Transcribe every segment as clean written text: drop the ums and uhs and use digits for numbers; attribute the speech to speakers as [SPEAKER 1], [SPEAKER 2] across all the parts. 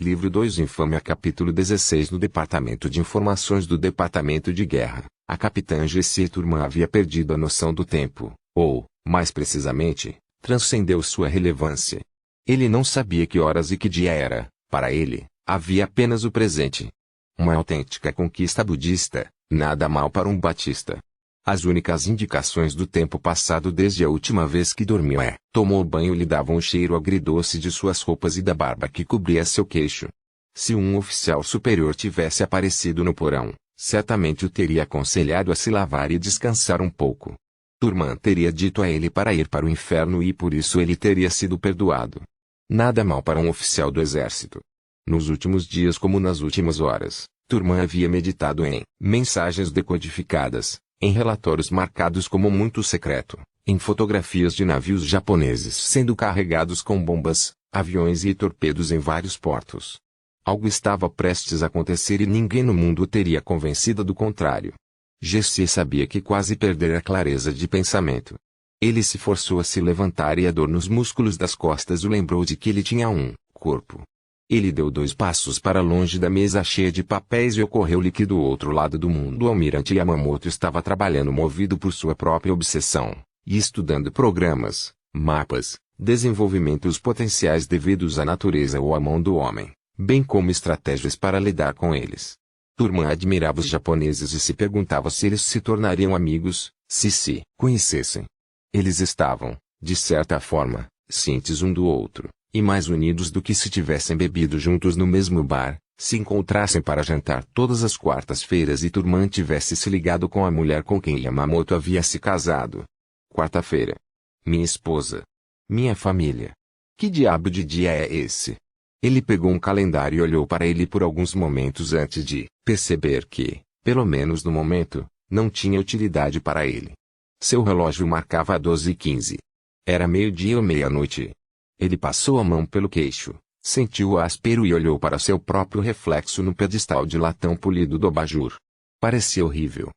[SPEAKER 1] Livro 2 Infâmia Capítulo 16 No Departamento de Informações do Departamento de Guerra, a capitã Jessie Turman havia perdido a noção do tempo, ou, mais precisamente, transcendeu sua relevância. Ele não sabia que horas e que dia era, para ele, havia apenas o presente. Uma autêntica conquista budista, nada mal para um batista. As únicas indicações do tempo passado desde a última vez que dormiu tomou banho lhe davam o cheiro agridoce de suas roupas e da barba que cobria seu queixo. Se um oficial superior tivesse aparecido no porão, certamente o teria aconselhado a se lavar e descansar um pouco. Turman teria dito a ele para ir para o inferno e por isso ele teria sido perdoado. Nada mal para um oficial do exército. Nos últimos dias como nas últimas horas, Turman havia meditado em mensagens decodificadas, em relatórios marcados como muito secreto, em fotografias de navios japoneses sendo carregados com bombas, aviões e torpedos em vários portos. Algo estava prestes a acontecer e ninguém no mundo o teria convencido do contrário. Jessie sabia que quase perdera a clareza de pensamento. Ele se forçou a se levantar e a dor nos músculos das costas o lembrou de que ele tinha um corpo. Ele deu 2 passos para longe da mesa cheia de papéis e ocorreu-lhe que do outro lado do mundo o almirante Yamamoto estava trabalhando movido por sua própria obsessão, e estudando programas, mapas, desenvolvimentos potenciais devidos à natureza ou à mão do homem, bem como estratégias para lidar com eles. Turman admirava os japoneses e se perguntava se eles se tornariam amigos, se conhecessem. Eles estavam, de certa forma, cientes um do outro, e mais unidos do que se tivessem bebido juntos no mesmo bar, se encontrassem para jantar todas as quartas-feiras e Turman tivesse se ligado com a mulher com quem Yamamoto havia se casado. Quarta-feira. Minha esposa. Minha família. Que diabo de dia é esse? Ele pegou um calendário e olhou para ele por alguns momentos antes de perceber que, pelo menos no momento, não tinha utilidade para ele. Seu relógio marcava 12h15. Era meio-dia ou meia-noite. Ele passou a mão pelo queixo, sentiu-o áspero e olhou para seu próprio reflexo no pedestal de latão polido do abajur. Parecia horrível.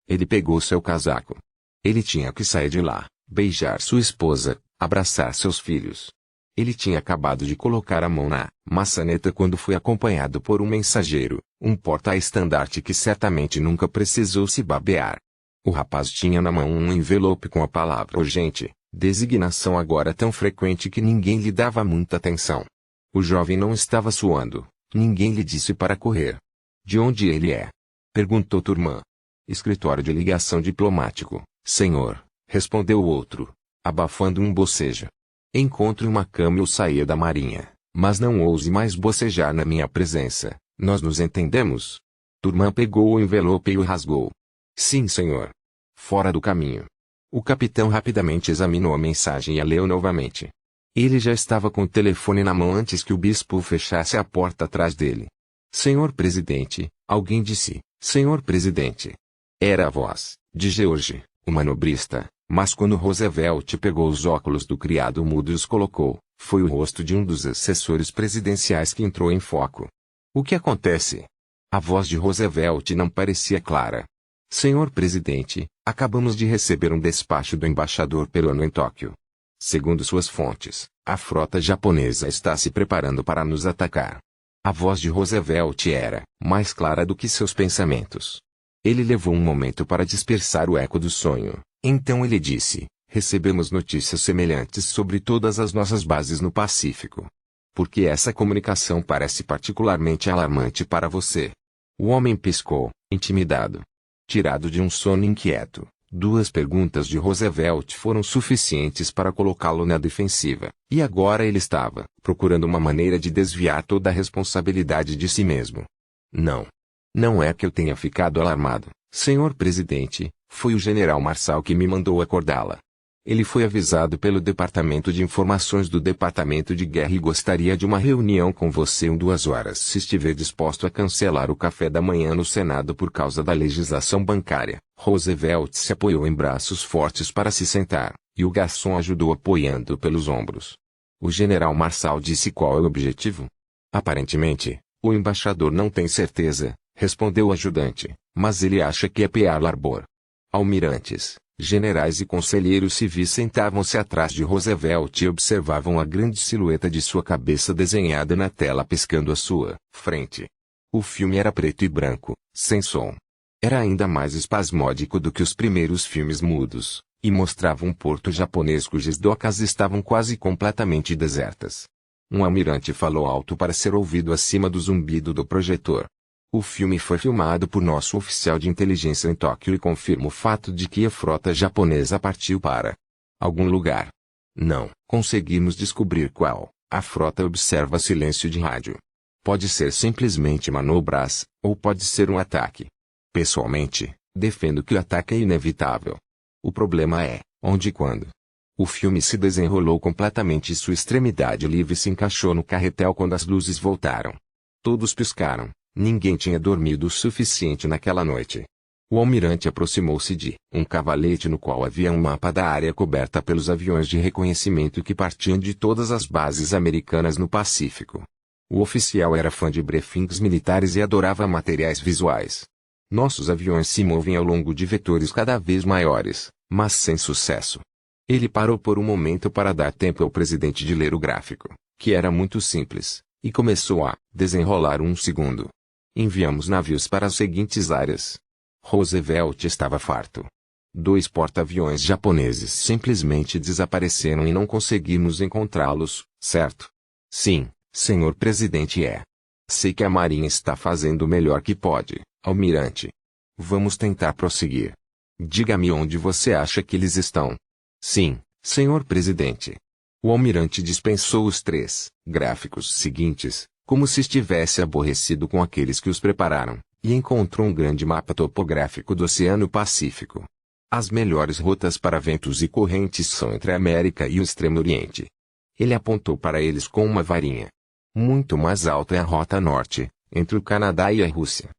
[SPEAKER 1] Ele pegou seu casaco. Ele tinha que sair de lá, beijar sua esposa, abraçar seus filhos. Ele tinha acabado de colocar a mão na maçaneta quando foi acompanhado por um mensageiro, um porta-estandarte que certamente nunca precisou se babear. O rapaz tinha na mão um envelope com a palavra urgente. Designação agora tão frequente que ninguém lhe dava muita atenção. O jovem não estava suando, ninguém lhe disse para correr. De onde ele é? Perguntou Turman. Escritório de ligação diplomático, senhor, respondeu o outro, abafando um bocejo. Encontre uma cama ou saia da marinha, mas não ouse mais bocejar na minha presença, nós nos entendemos? Turman pegou o envelope e o rasgou. Sim, senhor. Fora do caminho. O capitão rapidamente examinou a mensagem e a leu novamente. Ele já estava com o telefone na mão antes que o bispo fechasse a porta atrás dele. Senhor presidente, alguém disse, senhor presidente. Era a voz de George, o manobrista, mas quando Roosevelt pegou os óculos do criado mudo e os colocou, foi o rosto de um dos assessores presidenciais que entrou em foco. O que acontece? A voz de Roosevelt não parecia clara. Senhor presidente, acabamos de receber um despacho do embaixador peruano em Tóquio. Segundo suas fontes, a frota japonesa está se preparando para nos atacar. A voz de Roosevelt era mais clara do que seus pensamentos. Ele levou um momento para dispersar o eco do sonho, então ele disse, recebemos notícias semelhantes sobre todas as nossas bases no Pacífico. Por que essa comunicação parece particularmente alarmante para você? O homem piscou, intimidado. Tirado de um sono inquieto, 2 perguntas de Roosevelt foram suficientes para colocá-lo na defensiva, e agora ele estava procurando uma maneira de desviar toda a responsabilidade de si mesmo. Não. Não é que eu tenha ficado alarmado, senhor presidente, foi o general Marçal que me mandou acordá-la. Ele foi avisado pelo Departamento de Informações do Departamento de Guerra e gostaria de uma reunião com você em 2 horas se estiver disposto a cancelar o café da manhã no Senado por causa da legislação bancária. Roosevelt se apoiou em braços fortes para se sentar, e o garçom ajudou apoiando pelos ombros. O general Marçal disse qual é o objetivo? Aparentemente, o embaixador não tem certeza, respondeu o ajudante, mas ele acha que é Pearl Harbor. Almirantes, Generais e conselheiros civis sentavam-se atrás de Roosevelt e observavam a grande silhueta de sua cabeça desenhada na tela piscando à sua frente. O filme era preto e branco, sem som. Era ainda mais espasmódico do que os primeiros filmes mudos, e mostrava um porto japonês cujas docas estavam quase completamente desertas. Um almirante falou alto para ser ouvido acima do zumbido do projetor. O filme foi filmado por nosso oficial de inteligência em Tóquio e confirma o fato de que a frota japonesa partiu para algum lugar. Não conseguimos descobrir qual. A frota observa silêncio de rádio. Pode ser simplesmente manobras, ou pode ser um ataque. Pessoalmente, defendo que o ataque é inevitável. O problema é, onde e quando. O filme se desenrolou completamente e sua extremidade livre se encaixou no carretel quando as luzes voltaram. Todos piscaram. Ninguém tinha dormido o suficiente naquela noite. O almirante aproximou-se de um cavalete no qual havia um mapa da área coberta pelos aviões de reconhecimento que partiam de todas as bases americanas no Pacífico. O oficial era fã de briefings militares e adorava materiais visuais. Nossos aviões se movem ao longo de vetores cada vez maiores, mas sem sucesso. Ele parou por um momento para dar tempo ao presidente de ler o gráfico, que era muito simples, e começou a desenrolar um segundo. Enviamos navios para as seguintes áreas. Roosevelt estava farto. 2 porta-aviões japoneses simplesmente desapareceram e não conseguimos encontrá-los, certo? Sim, senhor presidente Sei que a Marinha está fazendo o melhor que pode, almirante. Vamos tentar prosseguir. Diga-me onde você acha que eles estão. Sim, senhor presidente. O almirante dispensou os 3 gráficos seguintes, como se estivesse aborrecido com aqueles que os prepararam, e encontrou um grande mapa topográfico do Oceano Pacífico. As melhores rotas para ventos e correntes são entre a América e o Extremo Oriente. Ele apontou para eles com uma varinha. Muito mais alta é a rota norte, entre o Canadá e a Rússia.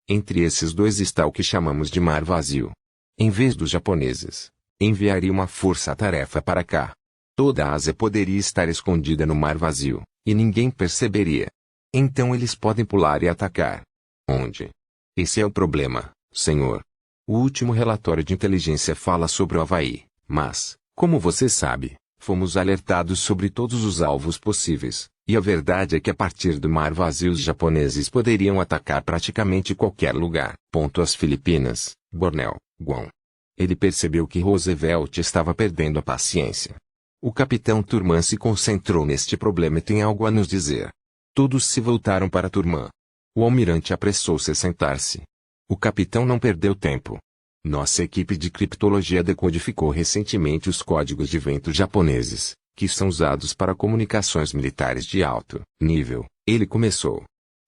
[SPEAKER 1] Entre esses 2 está o que chamamos de Mar Vazio. Em vez dos japoneses, enviaria uma força-tarefa para cá. Toda a Ásia poderia estar escondida no Mar Vazio, e ninguém perceberia. Então eles podem pular e atacar. Onde? Esse é o problema, senhor. O último relatório de inteligência fala sobre o Havaí, mas, como você sabe, fomos alertados sobre todos os alvos possíveis, e a verdade é que a partir do Mar Vazio os japoneses poderiam atacar praticamente qualquer lugar. As Filipinas, Bornéu, Guam. Ele percebeu que Roosevelt estava perdendo a paciência. O capitão Turman se concentrou neste problema e tem algo a nos dizer. Todos se voltaram para Turman. O almirante apressou-se a sentar-se. O capitão não perdeu tempo. Nossa equipe de criptologia decodificou recentemente os códigos de vento japoneses, que são usados para comunicações militares de alto nível. Ele começou.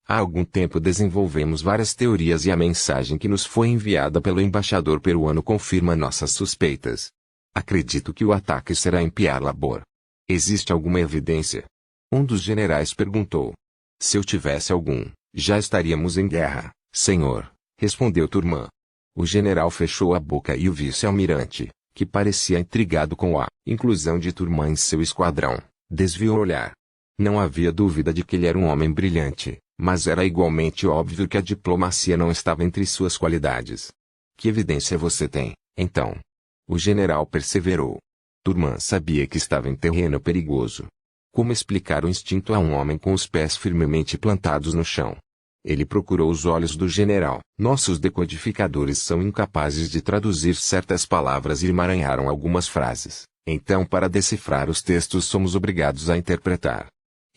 [SPEAKER 1] Há algum tempo desenvolvemos várias teorias e a mensagem que nos foi enviada pelo embaixador peruano confirma nossas suspeitas. Acredito que o ataque será em Pearl Harbor. Existe alguma evidência? Um dos generais perguntou. Se eu tivesse algum, já estaríamos em guerra, senhor, respondeu Turman. O general fechou a boca e o vice-almirante, que parecia intrigado com a inclusão de Turman em seu esquadrão, desviou o olhar. Não havia dúvida de que ele era um homem brilhante, mas era igualmente óbvio que a diplomacia não estava entre suas qualidades. Que evidência você tem, então? O general perseverou. Turman sabia que estava em terreno perigoso. Como explicar o instinto a um homem com os pés firmemente plantados no chão? Ele procurou os olhos do general. Nossos decodificadores são incapazes de traduzir certas palavras e emaranharam algumas frases. Então, para decifrar os textos, somos obrigados a interpretar.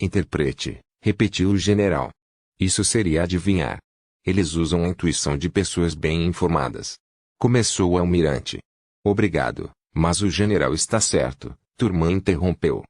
[SPEAKER 1] Interprete, repetiu o general. Isso seria adivinhar. Eles usam a intuição de pessoas bem informadas. Começou o almirante. Obrigado, mas o general está certo, Turman interrompeu.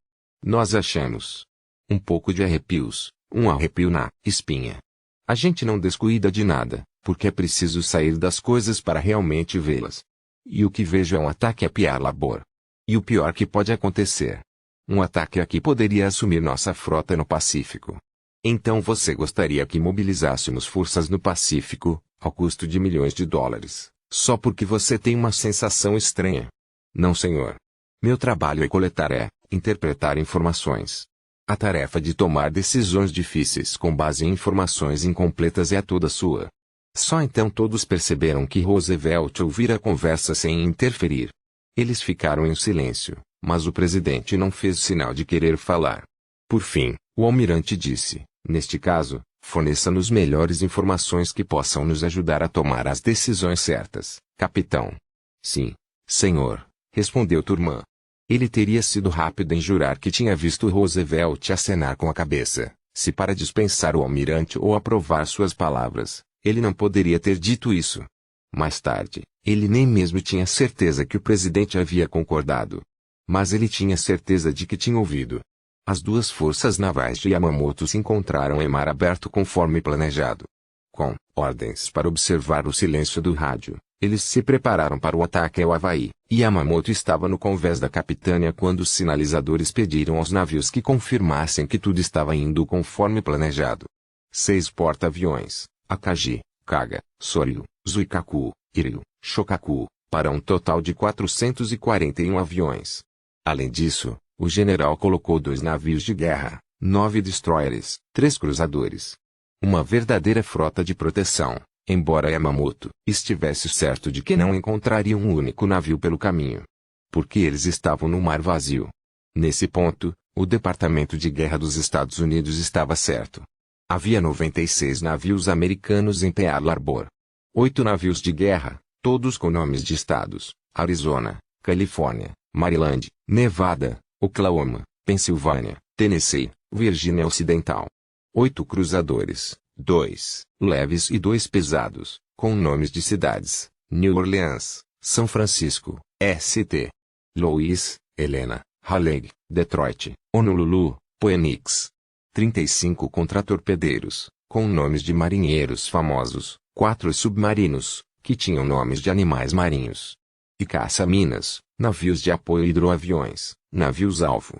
[SPEAKER 1] Nós achamos um pouco de arrepios, um arrepio na espinha. A gente não descuida de nada, porque é preciso sair das coisas para realmente vê-las. E o que vejo é um ataque a Pearl Harbor. E o pior que pode acontecer. Um ataque aqui poderia assumir nossa frota no Pacífico. Então você gostaria que mobilizássemos forças no Pacífico, ao custo de milhões de dólares, só porque você tem uma sensação estranha? Não, senhor. Meu trabalho é interpretar informações. A tarefa de tomar decisões difíceis com base em informações incompletas é toda sua. Só então todos perceberam que Roosevelt ouvira a conversa sem interferir. Eles ficaram em silêncio, mas o presidente não fez sinal de querer falar. Por fim, o almirante disse: neste caso, forneça-nos melhores informações que possam nos ajudar a tomar as decisões certas, capitão. Sim, senhor, respondeu Thurman. Ele teria sido rápido em jurar que tinha visto Roosevelt acenar com a cabeça, se para dispensar o almirante ou aprovar suas palavras, ele não poderia ter dito isso. Mais tarde, ele nem mesmo tinha certeza que o presidente havia concordado. Mas ele tinha certeza de que tinha ouvido. As duas forças navais de Yamamoto se encontraram em mar aberto conforme planejado. Com ordens para observar o silêncio do rádio, eles se prepararam para o ataque ao Havaí. Yamamoto estava no convés da capitânia quando os sinalizadores pediram aos navios que confirmassem que tudo estava indo conforme planejado. 6 porta-aviões, Akagi, Kaga, Soryu, Zuikaku, Iryu, Shokaku, para um total de 441 aviões. Além disso, o general colocou 2 navios de guerra, 9 destroyers, 3 cruzadores. Uma verdadeira frota de proteção, embora Yamamoto estivesse certo de que não encontraria um único navio pelo caminho. Porque eles estavam no mar vazio. Nesse ponto, o Departamento de Guerra dos Estados Unidos estava certo. Havia 96 navios americanos em Pearl Harbor. 8 navios de guerra, todos com nomes de estados: Arizona, Califórnia, Maryland, Nevada, Oklahoma, Pensilvânia, Tennessee, Virgínia Ocidental. 8 cruzadores, 2 leves e 2 pesados, com nomes de cidades: New Orleans, São Francisco, St. Louis, Helena, Raleigh, Detroit, Honolulu, Phoenix. 35 contratorpedeiros, com nomes de marinheiros famosos, 4 submarinos, que tinham nomes de animais marinhos. E caça-minas, navios de apoio e hidroaviões, navios-alvo.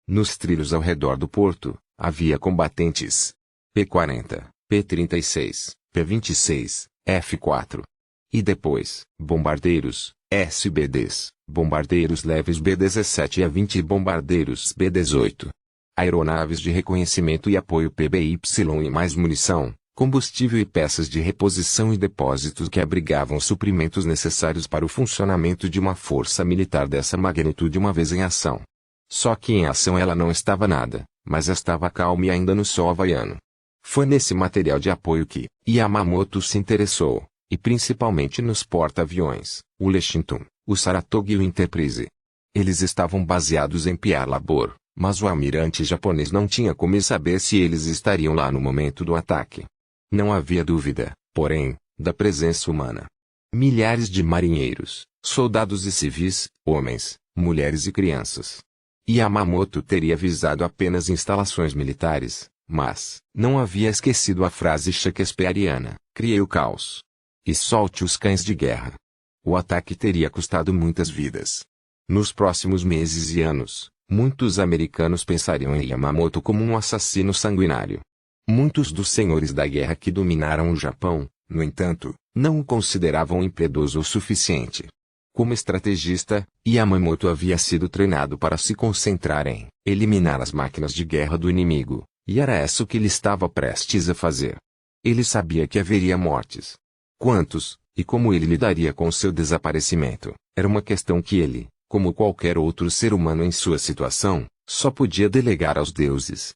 [SPEAKER 1] Nos trilhos ao redor do porto, havia combatentes P-40, P-36, P-26, F-4. E depois, bombardeiros, SBDs, bombardeiros leves B-17 e A-20 e bombardeiros B-18. Aeronaves de reconhecimento e apoio PBY e mais munição, combustível e peças de reposição e depósitos que abrigavam suprimentos necessários para o funcionamento de uma força militar dessa magnitude uma vez em ação. Só que em ação ela não estava nada, mas estava calma e ainda no sol havaiano. Foi nesse material de apoio que Yamamoto se interessou, e principalmente nos porta-aviões, o Lexington, o Saratoga e o Enterprise. Eles estavam baseados em Pearl Harbor, mas o almirante japonês não tinha como saber se eles estariam lá no momento do ataque. Não havia dúvida, porém, da presença humana. Milhares de marinheiros, soldados e civis, homens, mulheres e crianças. Yamamoto teria visado apenas instalações militares, mas não havia esquecido a frase shakespeariana: criei o caos. E solte os cães de guerra. O ataque teria custado muitas vidas. Nos próximos meses e anos, muitos americanos pensariam em Yamamoto como um assassino sanguinário. Muitos dos senhores da guerra que dominaram o Japão, no entanto, não o consideravam impiedoso o suficiente. Como estrategista, Yamamoto havia sido treinado para se concentrar em eliminar as máquinas de guerra do inimigo, e era isso que ele estava prestes a fazer. Ele sabia que haveria mortes. Quantos, e como ele lidaria com seu desaparecimento, era uma questão que ele, como qualquer outro ser humano em sua situação, só podia delegar aos deuses.